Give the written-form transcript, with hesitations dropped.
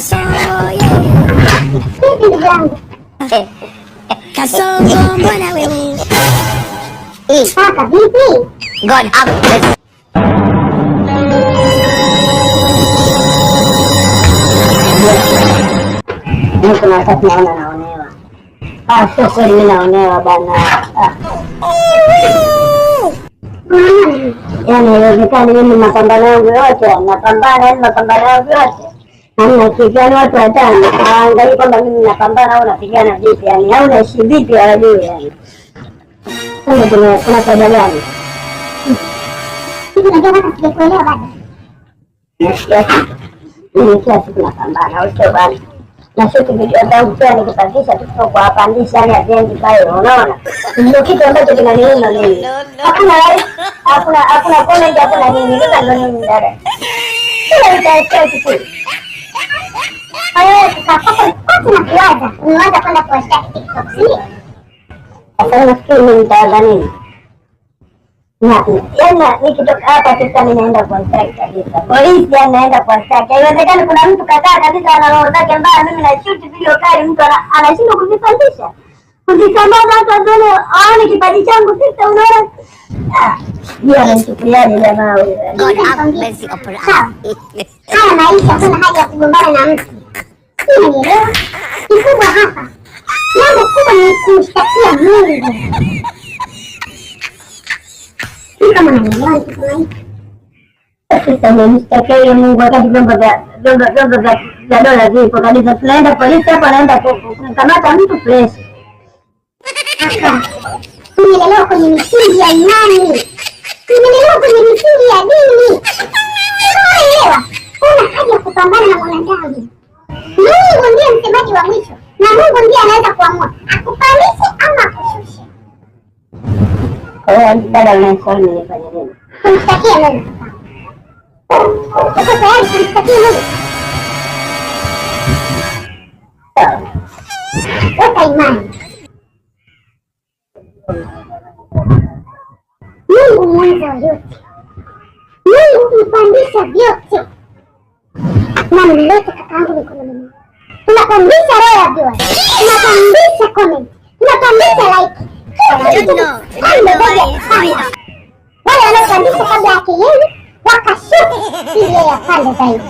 Kasongo yeah. Ndugu yangu. Kasongo mbona wewe? Kaka vipi? God have mercy. Kuna wakati naonewa. Sio kweli mimi naonewa bana. Yaani haiwezekani mimi mapambano yangu yote, mapambano yangu yote. Hamna kitu, yaani watu watano hawaangalii kwamba mimi napambana au napigana vipi, yaani au naishi vipi hawajui yaani. Kumbe kuna faida gani? Sijakuelewa bado. Mimi kila siku napambana, au sio bana? Na sisi video zangu pia nikipandisha tuko kuwapandisha yani ajendi pale, unaona? Ndio kitu ambacho kinaniuma mimi. Hakuna comment, hakuna nini, ndio nini dada. Kila itaisha kitu. Unawaza kwenda kuwashtaki TikTok, sio? Sasa nafikiri mimi nitaanza nini? Yana nikitoka hapa sasa ninaenda kuwashtaki kabisa. Polisi anaenda kuwashtaki. Haiwezekani kuna mtu kakaa kabisa ana roho zake mbaya, mimi na shoot video kali, mtu anashindwa kuzipandisha. Kuzisambaza hata zone aone kipaji changu sasa, unaona? Yeye anachukuliaje jamaa huyo? God have mercy upon us. Haya maisha kuna haja ya kugombana na mtu. Unielewa? Kikubwa hapa. Jambo kubwa ni kumshtakia Mungu. Kama unanielewa kama hivi. Sasa nimemshtakia Mungu wakati vyombo vya dola vipo kabisa. Tunaenda polisi hapo, anaenda kumkamata mtu fresh. Kaka, tumelelewa kwenye misingi ya imani. Tumelelewa kwenye misingi ya dini. Unaelewa? Kuna haja ya kupambana na mwanadamu. Mungu ndiye msemaji wa mwisho, na Mungu ndiye anaweza kuamua akupandishe ama akushushe. Kwa hiyo dada unashauri nifanye nini? Kumshtakia Mungu. Uko tayari kumshtakia Mungu? Weka imani. Mungu mwanzo wa yote. Mungu mpandisha vyote. Na mlete kakaangu mikononi mwako. Tunapandisha roho ya viewers. Tunapandisha comment. Tunapandisha like. Wale wanaopandisha kabla yake yeye wakashuka ili yeye apande zaidi.